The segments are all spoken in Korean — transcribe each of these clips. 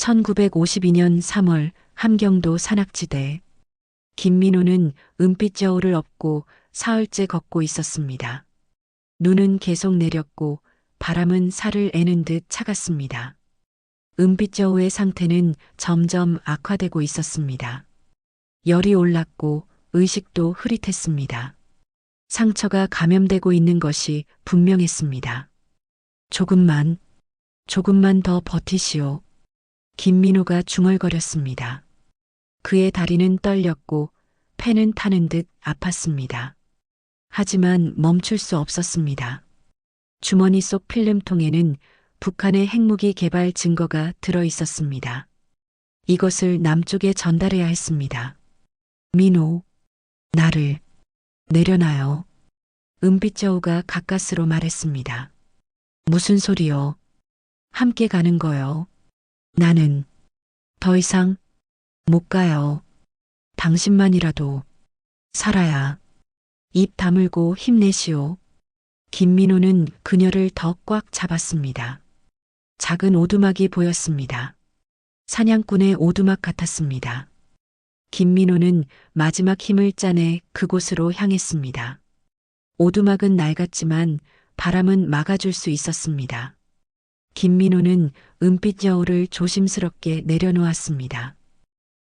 1952년 3월 함경도 산악지대. 김민호는 은빛 저울을 업고 사흘째 걷고 있었습니다. 눈은 계속 내렸고 바람은 살을 애는 듯 차갔습니다. 은빛 저울의 상태는 점점 악화되고 있었습니다. 열이 올랐고 의식도 흐릿했습니다. 상처가 감염되고 있는 것이 분명했습니다. 조금만 더 버티시오. 김민호가 중얼거렸습니다. 그의 다리는 떨렸고 폐는 타는 듯 아팠습니다. 하지만 멈출 수 없었습니다. 주머니 속 필름통에는 북한의 핵무기 개발 증거가 들어 있었습니다. 이것을 남쪽에 전달해야 했습니다. 민호, 나를 내려놔요. 은빛저우가 가까스로 말했습니다. 무슨 소리요? 함께 가는 거요. 나는 더 이상 못 가요. 당신만이라도 살아야. 입 다물고 힘내시오. 김민호는 그녀를 더 꽉 잡았습니다. 작은 오두막이 보였습니다. 사냥꾼의 오두막 같았습니다. 김민호는 마지막 힘을 짜내 그곳으로 향했습니다. 오두막은 낡았지만 바람은 막아줄 수 있었습니다. 김민호는 은빛 여울을 조심스럽게 내려놓았습니다.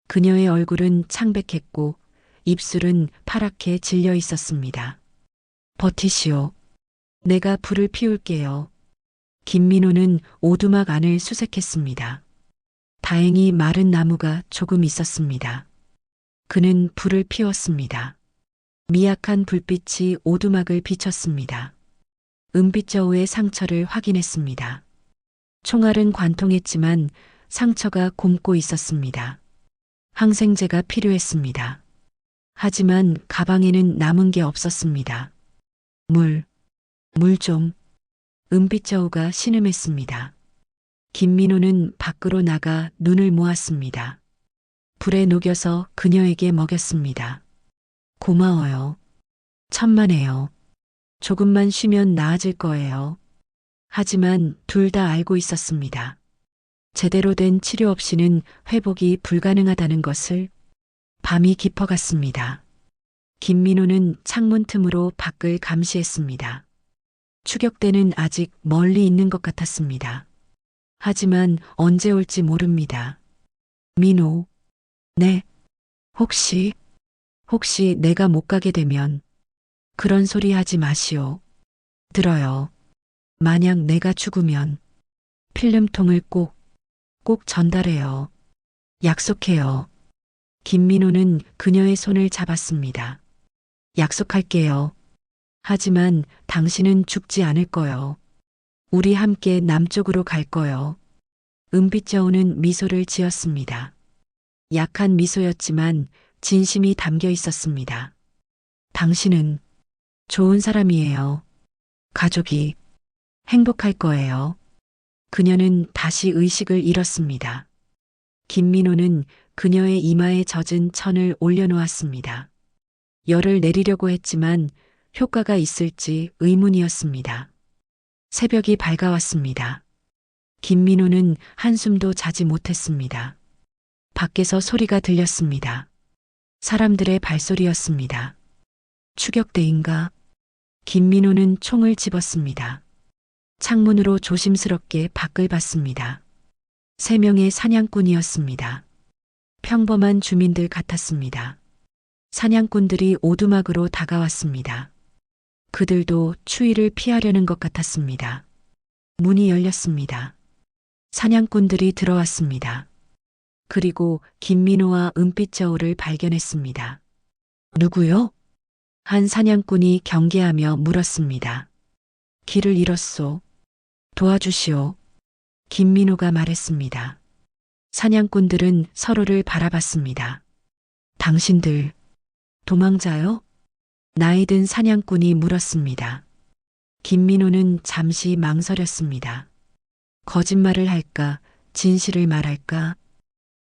그녀의 얼굴은 창백했고 입술은 파랗게 질려 있었습니다. 버티시오. 내가 불을 피울게요. 김민호는 오두막 안을 수색했습니다. 다행히 마른 나무가 조금 있었습니다. 그는 불을 피웠습니다. 미약한 불빛이 오두막을 비쳤습니다. 은빛 저우의 상처를 확인했습니다. 총알은 관통했지만 상처가 곪고 있었습니다. 항생제가 필요했습니다. 하지만 가방에는 남은 게 없었습니다. 물 좀. 은빛 저우가 신음했습니다. 김민호는 밖으로 나가 눈을 모았습니다. 불에 녹여서 그녀에게 먹였습니다. 고마워요. 천만에요. 조금만 쉬면 나아질 거예요. 하지만 둘 다 알고 있었습니다. 제대로 된 치료 없이는 회복이 불가능하다는 것을. 밤이 깊어갔습니다. 김민호는 창문 틈으로 밖을 감시했습니다. 추격대는 아직 멀리 있는 것 같았습니다. 하지만 언제 올지 모릅니다. 민호. 네. 혹시 내가 못 가게 되면. 그런 소리 하지 마시오. 들어요. 만약 내가 죽으면 필름통을 꼭 전달해요. 약속해요. 김민호는 그녀의 손을 잡았습니다. 약속할게요. 하지만 당신은 죽지 않을 거요. 우리 함께 남쪽으로 갈 거요. 은빛 저우는 미소를 지었습니다. 약한 미소였지만 진심이 담겨 있었습니다. 당신은 좋은 사람이에요. 가족이 행복할 거예요. 그녀는 다시 의식을 잃었습니다. 김민호는 그녀의 이마에 젖은 천을 올려놓았습니다. 열을 내리려고 했지만 효과가 있을지 의문이었습니다. 새벽이 밝아왔습니다. 김민호는 한숨도 자지 못했습니다. 밖에서 소리가 들렸습니다. 사람들의 발소리였습니다. 추격대인가? 김민호는 총을 집었습니다. 창문으로 조심스럽게 밖을 봤습니다. 3명의 사냥꾼이었습니다. 평범한 주민들 같았습니다. 사냥꾼들이 오두막으로 다가왔습니다. 그들도 추위를 피하려는 것 같았습니다. 문이 열렸습니다. 사냥꾼들이 들어왔습니다. 그리고 김민호와 은빛 저울을 발견했습니다. 누구요? 한 사냥꾼이 경계하며 물었습니다. 길을 잃었소. 도와주시오. 김민호가 말했습니다. 사냥꾼들은 서로를 바라봤습니다. 당신들 도망자요? 나이 든 사냥꾼이 물었습니다. 김민호는 잠시 망설였습니다. 거짓말을 할까, 진실을 말할까?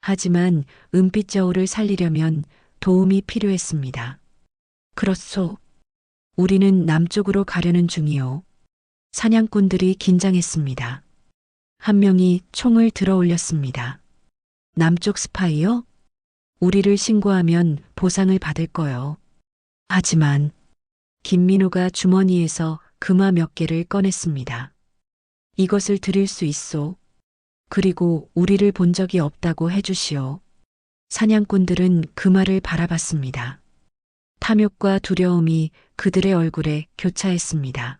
하지만 은빛 저울을 살리려면 도움이 필요했습니다. 그렇소. 우리는 남쪽으로 가려는 중이요. 사냥꾼들이 긴장했습니다. 한 명이 총을 들어 올렸습니다. 남쪽 스파이요? 우리를 신고하면 보상을 받을 거요. 하지만 김민호가 주머니에서 금화 몇 개를 꺼냈습니다. 이것을 드릴 수 있소. 그리고 우리를 본 적이 없다고 해주시오. 사냥꾼들은 금화를 바라봤습니다. 탐욕과 두려움이 그들의 얼굴에 교차했습니다.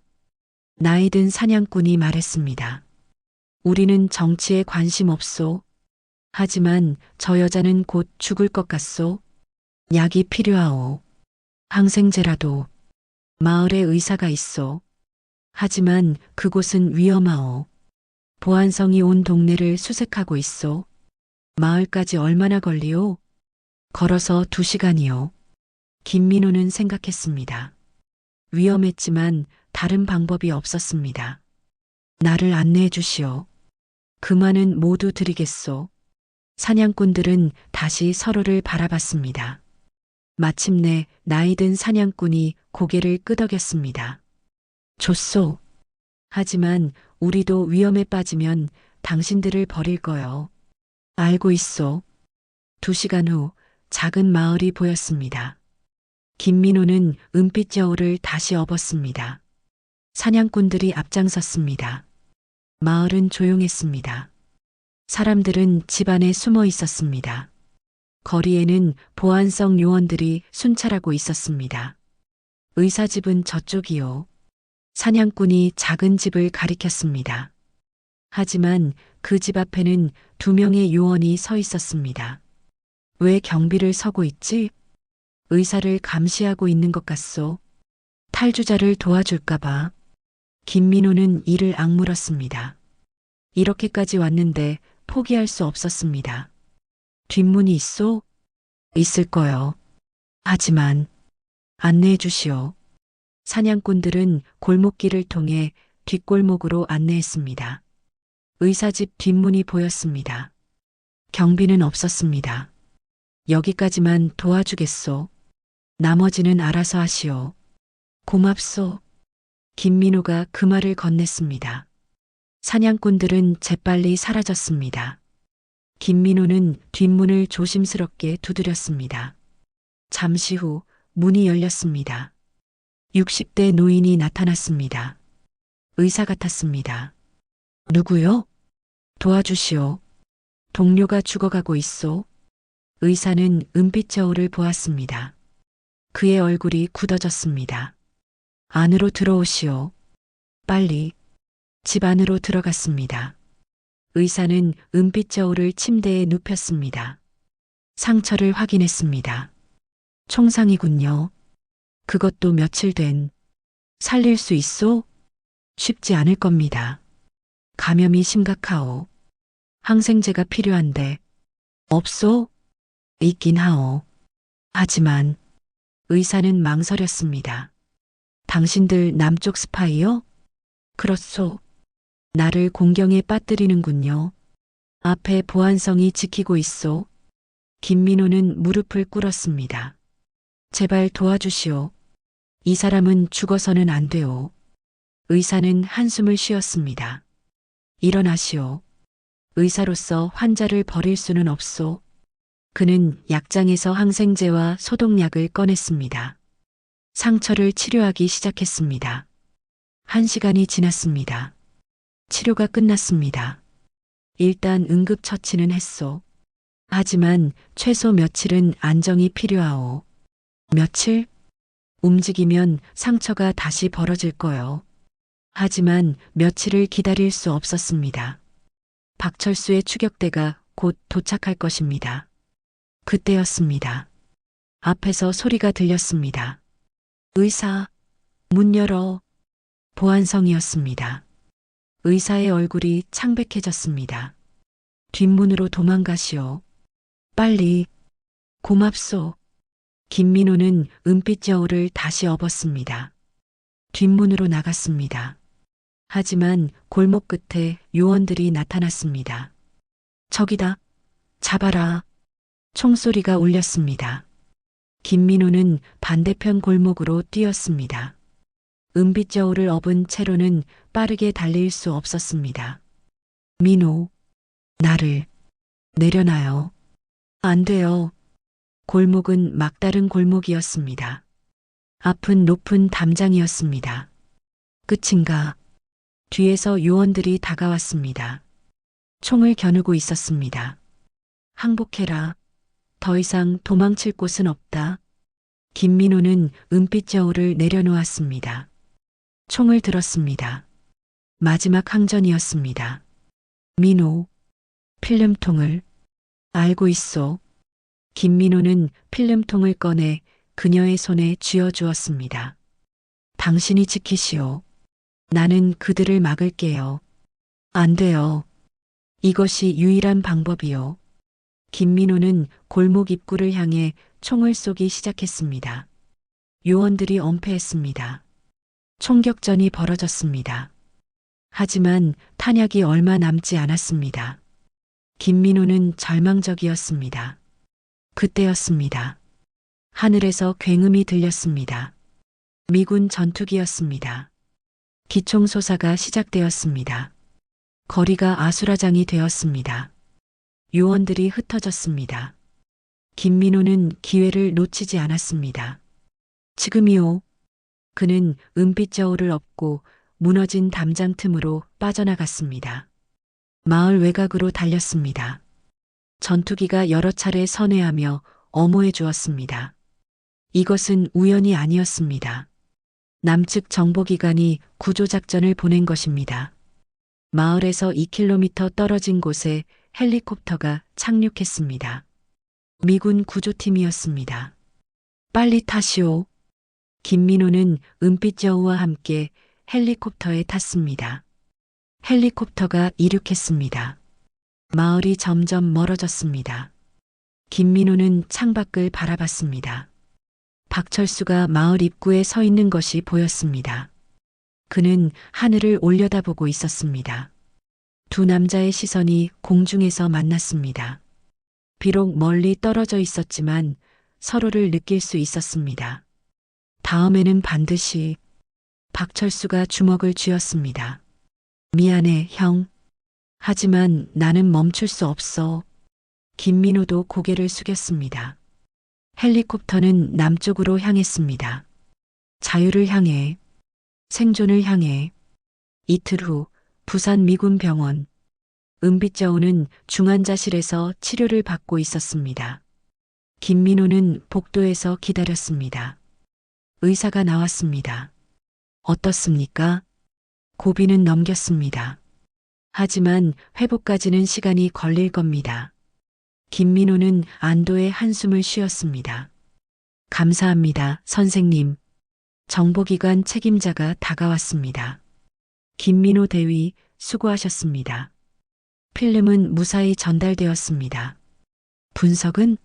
나이 든 사냥꾼이 말했습니다. 우리는 정치에 관심 없소. 하지만 저 여자는 곧 죽을 것 같소. 약이 필요하오. 항생제라도. 마을에 의사가 있소. 하지만 그곳은 위험하오. 보안성이 온 동네를 수색하고 있소. 마을까지 얼마나 걸리오? 걸어서 2시간이요. 김민호는 생각했습니다. 위험했지만 다른 방법이 없었습니다. 나를 안내해 주시오. 금화는 모두 드리겠소. 사냥꾼들은 다시 서로를 바라봤습니다. 마침내 나이든 사냥꾼이 고개를 끄덕였습니다. 좋소. 하지만 우리도 위험에 빠지면 당신들을 버릴 거요. 알고 있소. 2시간 후 작은 마을이 보였습니다. 김민호는 은빛 저울을 다시 업었습니다. 사냥꾼들이 앞장섰습니다. 마을은 조용했습니다. 사람들은 집 안에 숨어 있었습니다. 거리에는 보안성 요원들이 순찰하고 있었습니다. 의사집은 저쪽이요. 사냥꾼이 작은 집을 가리켰습니다. 하지만 그 집 앞에는 2명의 요원이 서 있었습니다. 왜 경비를 서고 있지? 의사를 감시하고 있는 것 같소. 탈주자를 도와줄까봐. 김민호는 이를 악물었습니다. 이렇게까지 왔는데 포기할 수 없었습니다. 뒷문이 있소? 있을 거요. 하지만 안내해 주시오. 사냥꾼들은 골목길을 통해 뒷골목으로 안내했습니다. 의사집 뒷문이 보였습니다. 경비는 없었습니다. 여기까지만 도와주겠소. 나머지는 알아서 하시오. 고맙소. 김민호가 그 말을 건넸습니다. 사냥꾼들은 재빨리 사라졌습니다. 김민호는 뒷문을 조심스럽게 두드렸습니다. 잠시 후 문이 열렸습니다. 60대 노인이 나타났습니다. 의사 같았습니다. 누구요? 도와주시오. 동료가 죽어가고 있소. 의사는 은빛 저울을 보았습니다. 그의 얼굴이 굳어졌습니다. 안으로 들어오시오. 빨리. 집 안으로 들어갔습니다. 의사는 은빛 저울을 침대에 눕혔습니다. 상처를 확인했습니다. 총상이군요. 그것도 며칠 된. 살릴 수 있소? 쉽지 않을 겁니다. 감염이 심각하오. 항생제가 필요한데. 없소? 있긴 하오. 하지만 의사는 망설였습니다. 당신들 남쪽 스파이요? 그렇소. 나를 공경에 빠뜨리는군요. 앞에 보안성이 지키고 있소. 김민호는 무릎을 꿇었습니다. 제발 도와주시오. 이 사람은 죽어서는 안 돼요. 의사는 한숨을 쉬었습니다. 일어나시오. 의사로서 환자를 버릴 수는 없소. 그는 약장에서 항생제와 소독약을 꺼냈습니다. 상처를 치료하기 시작했습니다. 1시간이 지났습니다. 치료가 끝났습니다. 일단 응급처치는 했소. 하지만 최소 며칠은 안정이 필요하오. 며칠? 움직이면 상처가 다시 벌어질 거요. 하지만 며칠을 기다릴 수 없었습니다. 박철수의 추격대가 곧 도착할 것입니다. 그때였습니다. 앞에서 소리가 들렸습니다. 의사, 문 열어. 보안성이었습니다. 의사의 얼굴이 창백해졌습니다. 뒷문으로 도망가시오. 빨리. 고맙소. 김민호는 은빛 저울을 다시 업었습니다. 뒷문으로 나갔습니다. 하지만 골목 끝에 요원들이 나타났습니다. 저기다. 잡아라. 총소리가 울렸습니다. 김민호는 반대편 골목으로 뛰었습니다. 은빛 저울을 업은 채로는 빠르게 달릴 수 없었습니다. 민호, 나를 내려놔요. 안 돼요. 골목은 막다른 골목이었습니다. 앞은 높은 담장이었습니다. 끝인가? 뒤에서 요원들이 다가왔습니다. 총을 겨누고 있었습니다. 항복해라. 더 이상 도망칠 곳은 없다. 김민호는 은빛 저울을 내려놓았습니다. 총을 들었습니다. 마지막 항전이었습니다. 민호, 필름통을. 알고 있소. 김민호는 필름통을 꺼내 그녀의 손에 쥐어주었습니다. 당신이 지키시오. 나는 그들을 막을게요. 안 돼요. 이것이 유일한 방법이요. 김민호는 골목 입구를 향해 총을 쏘기 시작했습니다. 요원들이 엄폐했습니다. 총격전이 벌어졌습니다. 하지만 탄약이 얼마 남지 않았습니다. 김민호는 절망적이었습니다. 그때였습니다. 하늘에서 굉음이 들렸습니다. 미군 전투기였습니다. 기총소사가 시작되었습니다. 거리가 아수라장이 되었습니다. 요원들이 흩어졌습니다. 김민호는 기회를 놓치지 않았습니다. 지금이요. 그는 은빛 저울을 업고 무너진 담장 틈으로 빠져나갔습니다. 마을 외곽으로 달렸습니다. 전투기가 여러 차례 선회하며 엄호해 주었습니다. 이것은 우연이 아니었습니다. 남측 정보기관이 구조작전을 보낸 것입니다. 마을에서 2km 떨어진 곳에 헬리콥터가 착륙했습니다. 미군 구조팀이었습니다. 빨리 타시오. 김민호는 은빛 저우와 함께 헬리콥터에 탔습니다. 헬리콥터가 이륙했습니다. 마을이 점점 멀어졌습니다. 김민호는 창밖을 바라봤습니다. 박철수가 마을 입구에 서 있는 것이 보였습니다. 그는 하늘을 올려다보고 있었습니다. 두 남자의 시선이 공중에서 만났습니다. 비록 멀리 떨어져 있었지만 서로를 느낄 수 있었습니다. 다음에는 반드시. 박철수가 주먹을 쥐었습니다. 미안해, 형. 하지만 나는 멈출 수 없어. 김민호도 고개를 숙였습니다. 헬리콥터는 남쪽으로 향했습니다. 자유를 향해, 생존을 향해. 이틀 후 부산 미군 병원. 은빛 저우는 중환자실에서 치료를 받고 있었습니다. 김민호는 복도에서 기다렸습니다. 의사가 나왔습니다. 어떻습니까? 고비는 넘겼습니다. 하지만 회복까지는 시간이 걸릴 겁니다. 김민호는 안도의 한숨을 쉬었습니다. 감사합니다, 선생님. 정보기관 책임자가 다가왔습니다. 김민호 대위, 수고하셨습니다. 필름은 무사히 전달되었습니다. 분석은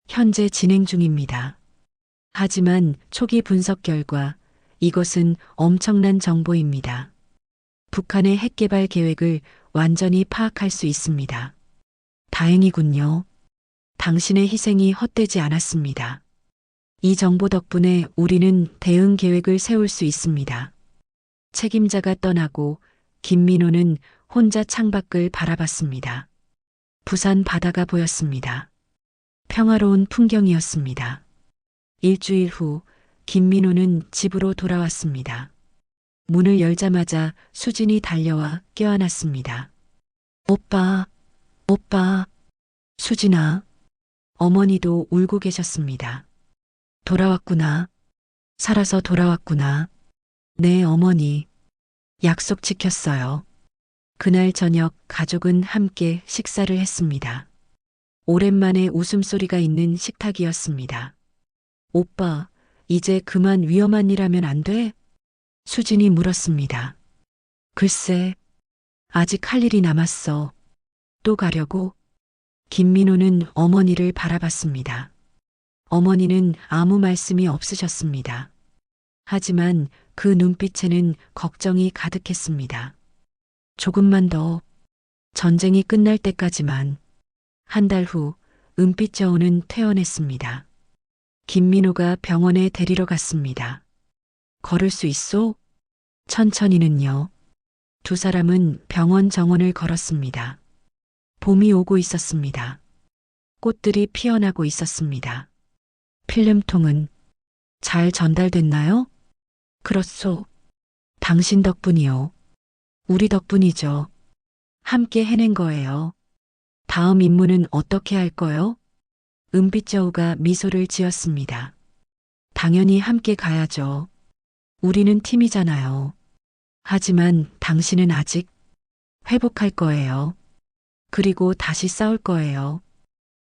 현재 진행 중입니다. 하지만 초기 분석 결과 이것은 엄청난 정보입니다. 북한의 핵개발 계획을 완전히 파악할 수 있습니다. 다행이군요. 당신의 희생이 헛되지 않았습니다. 이 정보 덕분에 우리는 대응 계획을 세울 수 있습니다. 책임자가 떠나고 김민호는 혼자 창밖을 바라봤습니다. 부산 바다가 보였습니다. 평화로운 풍경이었습니다. 일주일 후 김민호는 집으로 돌아왔습니다. 문을 열자마자 수진이 달려와 껴안았습니다. 오빠, 오빠. 수진아. 어머니도 울고 계셨습니다. 돌아왔구나. 살아서 돌아왔구나. 네, 어머니. 약속 지켰어요. 그날 저녁 가족은 함께 식사를 했습니다. 오랜만에 웃음소리가 있는 식탁이었습니다. 오빠, 이제 그만 위험한 일 하면 안 돼? 수진이 물었습니다. 글쎄, 아직 할 일이 남았어. 또 가려고? 김민호는 어머니를 바라봤습니다. 어머니는 아무 말씀이 없으셨습니다. 하지만 그 눈빛에는 걱정이 가득했습니다. 조금만 더. 전쟁이 끝날 때까지만. 한 달 후 은빛 저우는 퇴원했습니다. 김민호가 병원에 데리러 갔습니다. 걸을 수 있소? 천천히는요. 두 사람은 병원 정원을 걸었습니다. 봄이 오고 있었습니다. 꽃들이 피어나고 있었습니다. 필름통은 잘 전달됐나요? 그렇소. 당신 덕분이요. 우리 덕분이죠. 함께 해낸 거예요. 다음 임무는 어떻게 할 거요? 은빛여우가 미소를 지었습니다. 당연히 함께 가야죠. 우리는 팀이잖아요. 하지만 당신은 아직 회복할 거예요. 그리고 다시 싸울 거예요.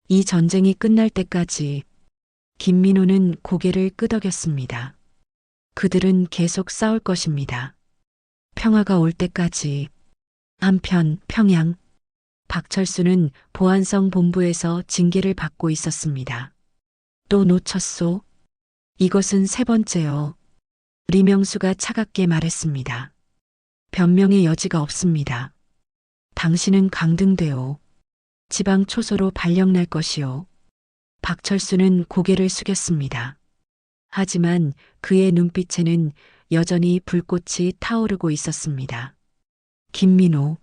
이 전쟁이 끝날 때까지. 김민호는 고개를 끄덕였습니다. 그들은 계속 싸울 것입니다. 평화가 올 때까지. 한편 평양, 박철수는 보안성 본부에서 징계를 받고 있었습니다. 또 놓쳤소? 이것은 세 번째요. 리명수가 차갑게 말했습니다. 변명의 여지가 없습니다. 당신은 강등되오. 지방 초소로 발령날 것이오. 박철수는 고개를 숙였습니다. 하지만 그의 눈빛에는 여전히 불꽃이 타오르고 있었습니다. 김민호,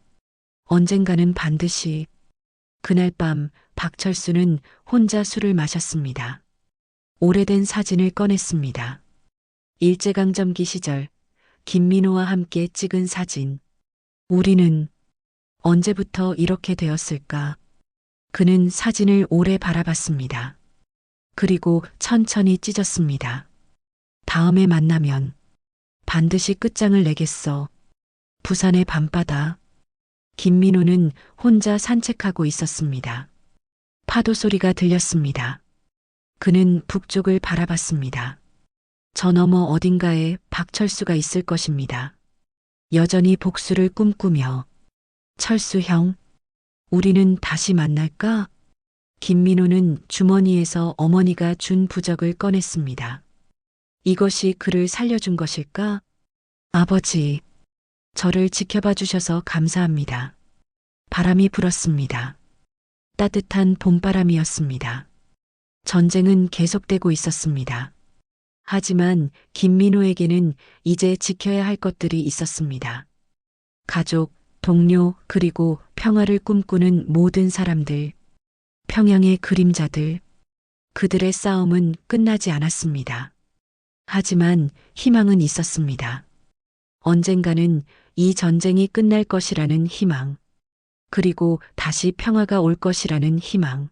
언젠가는 반드시. 그날 밤 박철수는 혼자 술을 마셨습니다. 오래된 사진을 꺼냈습니다. 일제강점기 시절 김민호와 함께 찍은 사진. 우리는 언제부터 이렇게 되었을까? 그는 사진을 오래 바라봤습니다. 그리고 천천히 찢었습니다. 다음에 만나면 반드시 끝장을 내겠어. 부산의 밤바다. 김민호는 혼자 산책하고 있었습니다. 파도 소리가 들렸습니다. 그는 북쪽을 바라봤습니다. 저 너머 어딘가에 박철수가 있을 것입니다. 여전히 복수를 꿈꾸며. 철수 형, 우리는 다시 만날까? 김민호는 주머니에서 어머니가 준 부적을 꺼냈습니다. 이것이 그를 살려준 것일까? 아버지, 저를 지켜봐 주셔서 감사합니다. 바람이 불었습니다. 따뜻한 봄바람이었습니다. 전쟁은 계속되고 있었습니다. 하지만 김민호에게는 이제 지켜야 할 것들이 있었습니다. 가족, 동료, 그리고 평화를 꿈꾸는 모든 사람들, 평양의 그림자들, 그들의 싸움은 끝나지 않았습니다. 하지만 희망은 있었습니다. 언젠가는 이 전쟁이 끝날 것이라는 희망, 그리고 다시 평화가 올 것이라는 희망.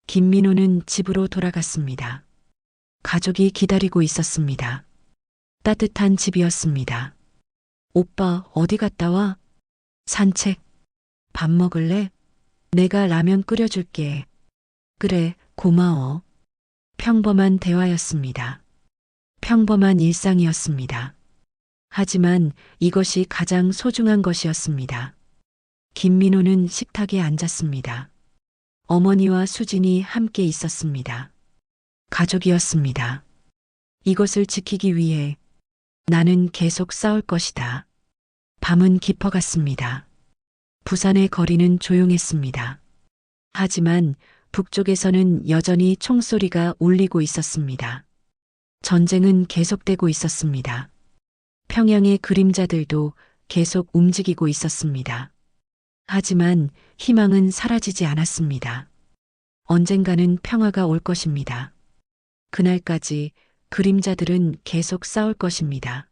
김민호는 집으로 돌아갔습니다. 가족이 기다리고 있었습니다. 따뜻한 집이었습니다. 오빠 어디 갔다 와? 산책. 밥 먹을래? 내가 라면 끓여줄게. 그래, 고마워. 평범한 대화였습니다. 평범한 일상이었습니다. 하지만 이것이 가장 소중한 것이었습니다. 김민호는 식탁에 앉았습니다. 어머니와 수진이 함께 있었습니다. 가족이었습니다. 이것을 지키기 위해 나는 계속 싸울 것이다. 밤은 깊어갔습니다. 부산의 거리는 조용했습니다. 하지만 북쪽에서는 여전히 총소리가 울리고 있었습니다. 전쟁은 계속되고 있었습니다. 평양의 그림자들도 계속 움직이고 있었습니다. 하지만 희망은 사라지지 않았습니다. 언젠가는 평화가 올 것입니다. 그날까지 그림자들은 계속 싸울 것입니다.